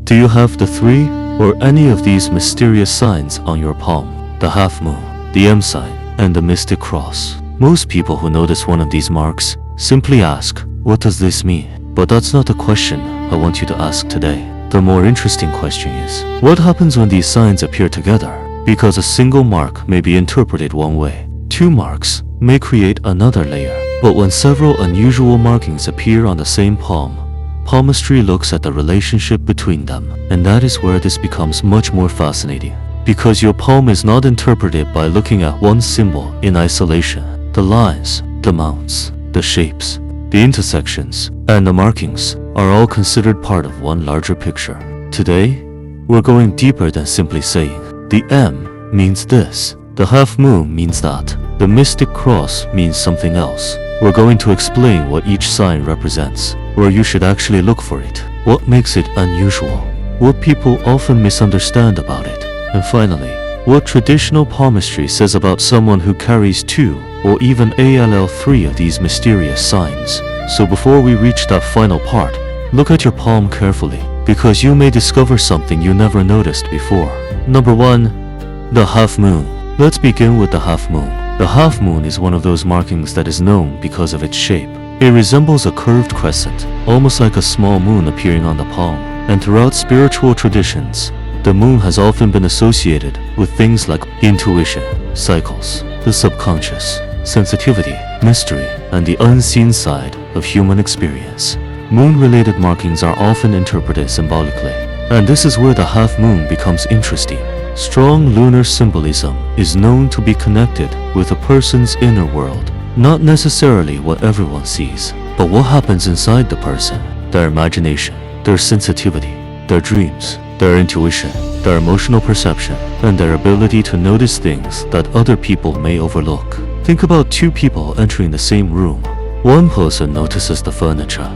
Do you have the 3 or any of these mysterious signs on your palm? The half moon, the M sign, and the mystic cross. Most people who notice one of these marks simply ask, what does this mean? But that's not the question I want you to ask today. The more interesting question is, what happens when these signs appear together? Because a single mark may be interpreted one way. 2 marks may create another layer. But when several unusual markings appear on the same palm, palmistry looks at the relationship between them. And that is where this becomes much more fascinating. Because your palm is not interpreted by looking at one symbol in isolation. The lines, the mounts, the shapes, the intersections, and the markings are all considered part of one larger picture. Today, we're going deeper than simply saying, the M means this, the half moon means that, the mystic cross means something else. We're going to explain what each sign represents, where you should actually look for it, what makes it unusual, what people often misunderstand about it, and finally, what traditional palmistry says about someone who carries 2 or even ALL3 of these mysterious signs. So before we reach that final part, look at your palm carefully, because you may discover something you never noticed before. Number 1. The half moon. Let's begin with the half moon. The half moon is one of those markings that is known because of its shape. It resembles a curved crescent, almost like a small moon appearing on the palm. And throughout spiritual traditions, the moon has often been associated with things like intuition, cycles, the subconscious, sensitivity, mystery, and the unseen side of human experience. Moon-related markings are often interpreted symbolically. And this is where the half moon becomes interesting. Strong lunar symbolism is known to be connected with a person's inner world. Not necessarily what everyone sees, but what happens inside the person, their imagination, their sensitivity, their dreams, their intuition, their emotional perception, and their ability to notice things that other people may overlook. Think about 2 people entering the same room. One person notices the furniture,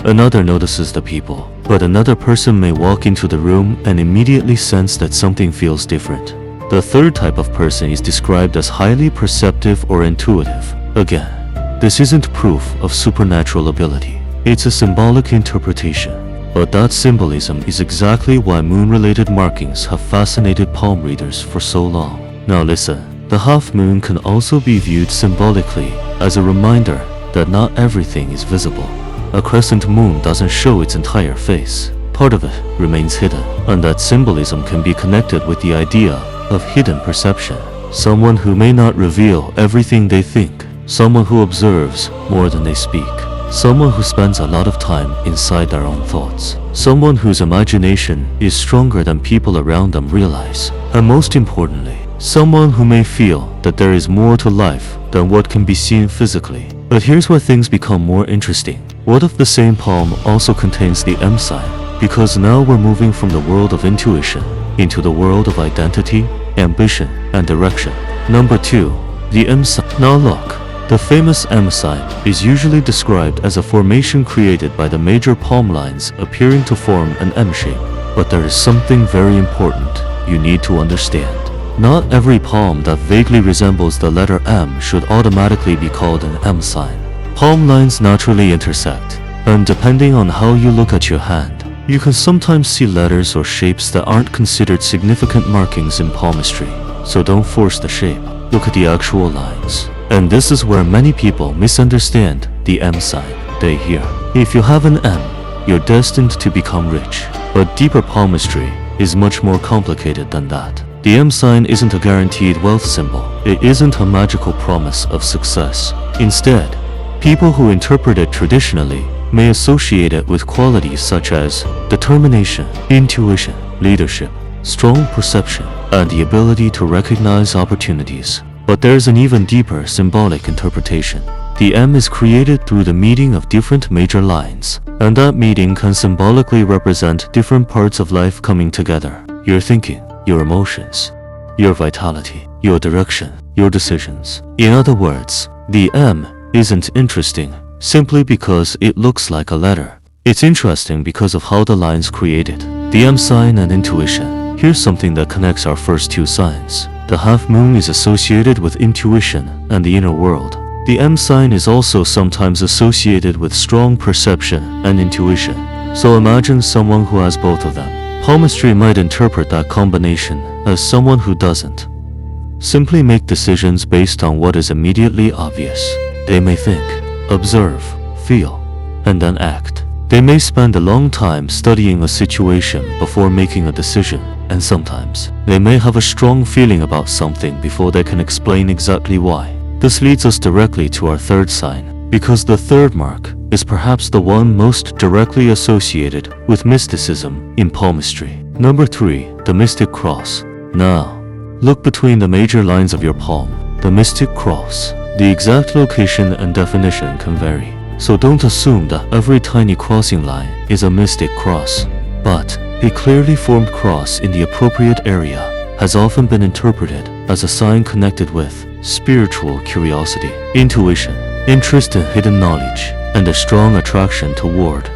another notices the people, but another person may walk into the room and immediately sense that something feels different. The third type of person is described as highly perceptive or intuitive. Again, this isn't proof of supernatural ability. It's a symbolic interpretation. But that symbolism is exactly why moon-related markings have fascinated palm readers for so long. Now listen, the half moon can also be viewed symbolically as a reminder that not everything is visible. A crescent moon doesn't show its entire face. Part of it remains hidden, and that symbolism can be connected with the idea of hidden perception. Someone who may not reveal everything they think, someone who observes more than they speak, someone who spends a lot of time inside their own thoughts, someone whose imagination is stronger than people around them realize, and most importantly, someone who may feel that there is more to life than what can be seen physically. But here's where things become more interesting. What if the same palm also contains the M sign? Because now we're moving from the world of intuition into the world of identity, ambition, and direction. Number 2, the M sign. Now look, the famous M sign is usually described as a formation created by the major palm lines appearing to form an M shape. But there is something very important you need to understand. Not every palm that vaguely resembles the letter M should automatically be called an M sign. Palm lines naturally intersect, and depending on how you look at your hand, you can sometimes see letters or shapes that aren't considered significant markings in palmistry. So don't force the shape, look at the actual lines. And this is where many people misunderstand the M sign. They hear, if you have an M, you're destined to become rich. But deeper palmistry is much more complicated than that. The M sign isn't a guaranteed wealth symbol. It isn't a magical promise of success. Instead, people who interpret it traditionally may associate it with qualities such as determination, intuition, leadership, strong perception, and the ability to recognize opportunities. But there's an even deeper symbolic interpretation. The M is created through the meeting of different major lines, and that meeting can symbolically represent different parts of life coming together. Your thinking, your emotions, your vitality, your direction, your decisions. In other words, the M isn't interesting simply because it looks like a letter. It's interesting because of how the lines create it. The M sign and intuition. Here's something that connects our first 2 signs. The half moon is associated with intuition and the inner world. The M sign is also sometimes associated with strong perception and intuition. So imagine someone who has both of them. palmistry might interpret that combination as someone who doesn't simply make decisions based on what is immediately obvious. They may think, observe, feel, and then act. They may spend a long time studying a situation before making a decision, and sometimes they may have a strong feeling about something before they can explain exactly why. This leads us directly to our third sign, because the third mark is perhaps the one most directly associated with mysticism in palmistry. Number 3, the mystic cross. Now, look between the major lines of your palm. The mystic cross. The exact location and definition can vary, so don't assume that every tiny crossing line is a mystic cross. But a clearly formed cross in the appropriate area has often been interpreted as a sign connected with spiritual curiosity, intuition, interest in hidden knowledge, and a strong attraction toward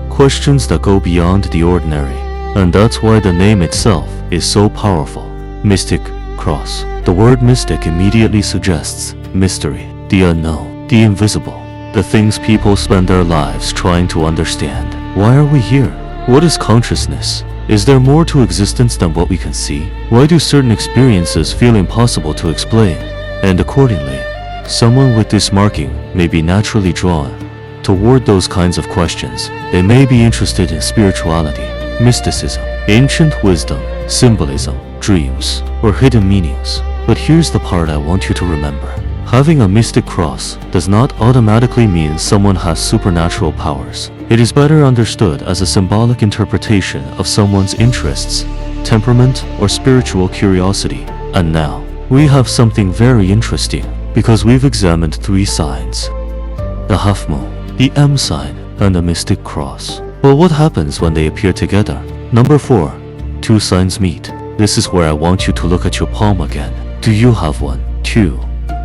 questions that go beyond the ordinary. And that's why the name itself is so powerful. Mystic cross. The word mystic immediately suggests mystery, the unknown, the invisible, the things people spend their lives trying to understand. Why are we here? What is consciousness? Is there more to existence than what we can see? Why do certain experiences feel impossible to explain? And accordingly, someone with this marking may be naturally drawn toward those kinds of questions. They may be interested in spirituality, mysticism, ancient wisdom, symbolism, dreams, or hidden meanings. But here's the part I want you to remember. Having a mystic cross does not automatically mean someone has supernatural powers. It is better understood as a symbolic interpretation of someone's interests, temperament, or spiritual curiosity. And now, we have something very interesting, because we've examined 3 signs: the half moon, the M sign, and the mystic cross. Well, what happens when they appear together? Number 4, 2 signs meet. This is where I want you to look at your palm again. Do you have 1, 2,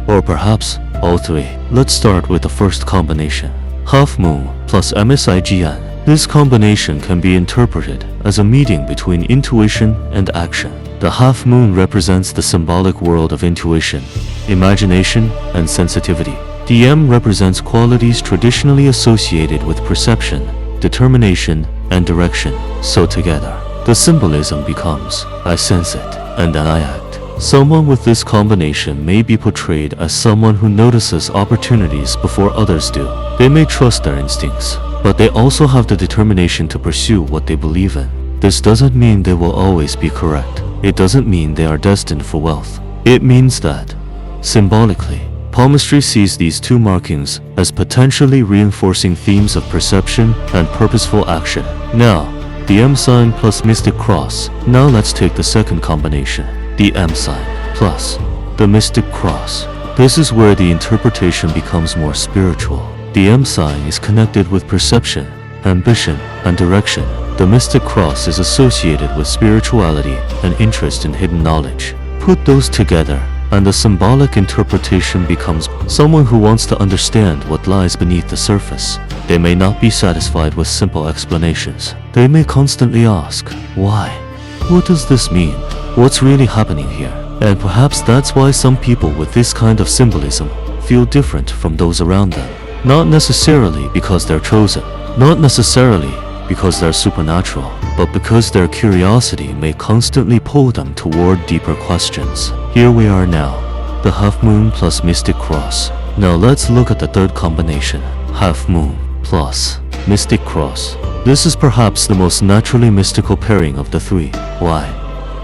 or perhaps all 3? Let's start with the first combination. Half moon plus Msign. This combination can be interpreted as a meeting between intuition and action. The half moon represents the symbolic world of intuition, imagination, and sensitivity. The M represents qualities traditionally associated with perception, determination, and direction. So together, the symbolism becomes, I sense it, and then I act. Someone with this combination may be portrayed as someone who notices opportunities before others do. They may trust their instincts, but they also have the determination to pursue what they believe in. This doesn't mean they will always be correct. It doesn't mean they are destined for wealth. It means that, symbolically, palmistry sees these 2 markings as potentially reinforcing themes of perception and purposeful action. Now, the M sign plus mystic cross. Now let's take the second combination, the M sign plus the mystic cross. This is where the interpretation becomes more spiritual. The M sign is connected with perception, ambition, and direction. The mystic cross is associated with spirituality and interest in hidden knowledge. Put those together, and the symbolic interpretation becomes someone who wants to understand what lies beneath the surface. They may not be satisfied with simple explanations. They may constantly ask, why? What does this mean? What's really happening here? And perhaps that's why some people with this kind of symbolism feel different from those around them. Not necessarily because they're chosen, not necessarily because they're supernatural, but because their curiosity may constantly pull them toward deeper questions. Here we are now, the half moon plus mystic cross. Now let's look at the third combination, half moon plus mystic cross. This is perhaps the most naturally mystical pairing of the 3. Why?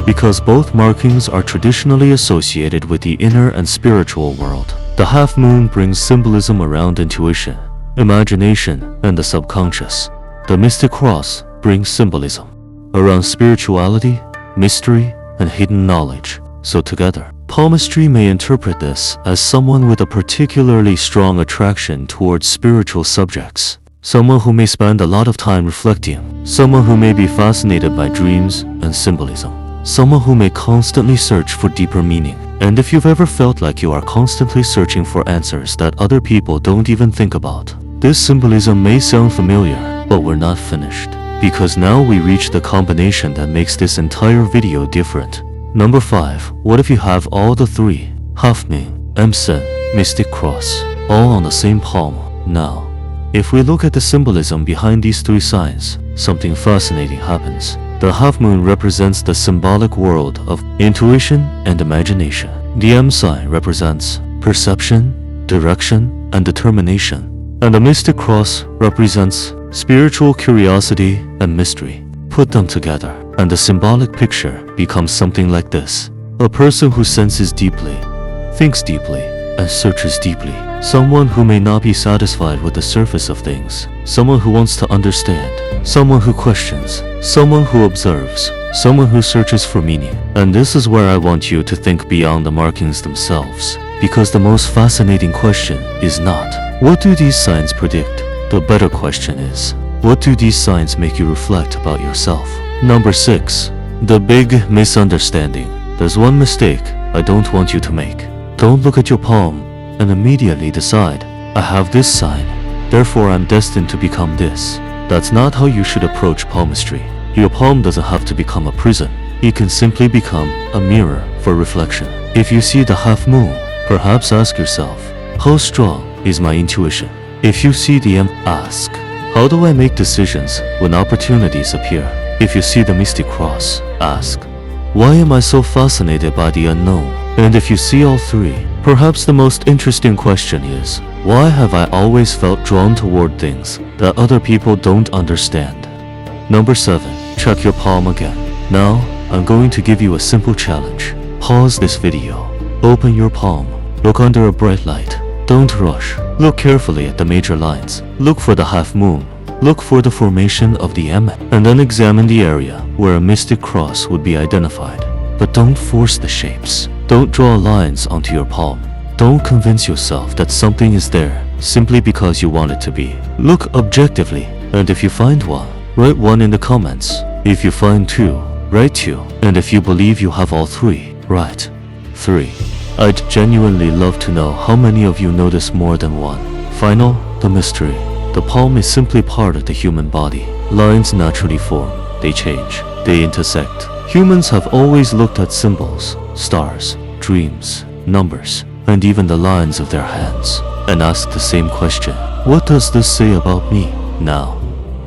Because both markings are traditionally associated with the inner and spiritual world. The half moon brings symbolism around intuition, imagination, and the subconscious. The mystic cross brings symbolism around spirituality, mystery, and hidden knowledge. So together, palmistry may interpret this as someone with a particularly strong attraction towards spiritual subjects. Someone who may spend a lot of time reflecting. Someone who may be fascinated by dreams and symbolism. Someone who may constantly search for deeper meaning. And if you've ever felt like you are constantly searching for answers that other people don't even think about, this symbolism may sound familiar, but we're not finished. Because now we reach the combination that makes this entire video different. Number 5. What if you have all the 3? Half moon, Msign, mystic cross, all on the same palm. Now, if we look at the symbolism behind these 3 signs, something fascinating happens. The half moon represents the symbolic world of intuition and imagination. The M sign represents perception, direction, and determination. And the mystic cross represents spiritual curiosity and mystery. Put them together, and the symbolic picture becomes something like this. A person who senses deeply, thinks deeply, and searches deeply. Someone who may not be satisfied with the surface of things. Someone who wants to understand. Someone who questions. Someone who observes. Someone who searches for meaning. And this is where I want you to think beyond the markings themselves. Because the most fascinating question is not, what do these signs predict? The better question is, what do these signs make you reflect about yourself? Number 6. The big misunderstanding. There's one mistake I don't want you to make. Don't look at your palm and immediately decide, I have this sign, therefore I'm destined to become this. That's not how you should approach palmistry. Your palm doesn't have to become a prison. It can simply become a mirror for reflection. If you see the half moon, perhaps ask yourself, how strong is my intuition? If you see the M, ask, how do I make decisions when opportunities appear? If you see the mystic cross, ask, why am I so fascinated by the unknown? And if you see all three, perhaps the most interesting question is, why have I always felt drawn toward things that other people don't understand? Number 7. Check your palm again. Now, I'm going to give you a simple challenge. Pause this video. Open your palm. Look under a bright light. Don't rush. Look carefully at the major lines. Look for the half moon. Look for the formation of the M, and then examine the area where a mystic cross would be identified. But don't force the shapes. Don't draw lines onto your palm. Don't convince yourself that something is there simply because you want it to be. Look objectively, and if you find one, write 1 in the comments. If you find 2, write 2. And if you believe you have all 3, write 3. I'd genuinely love to know how many of you notice more than one. Final, the mystery. The palm is simply part of the human body. Lines naturally form, they change, they intersect. Humans have always looked at symbols, stars, dreams, numbers, and even the lines of their hands, and asked the same question. What does this say about me? Now,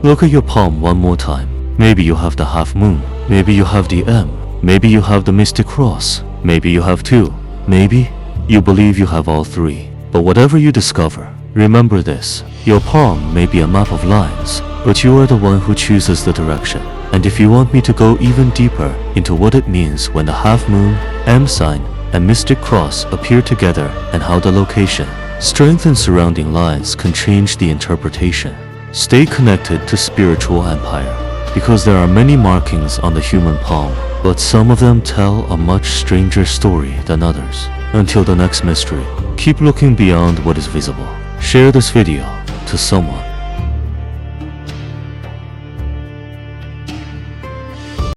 look at your palm one more time. Maybe you have the half moon. Maybe you have the M. Maybe you have the mystic cross. Maybe you have 2. Maybe you believe you have all 3. But whatever you discover, remember this. Your palm may be a map of lines, but you are the one who chooses the direction. And if you want me to go even deeper into what it means when the half moon, M sign, and mystic cross appear together and how the location, strength, and surrounding lines can change the interpretation, stay connected to spiritual empire. Because there are many markings on the human palm, but some of them tell a much stranger story than others. Until the next mystery, keep looking beyond what is visible. Share this video to someone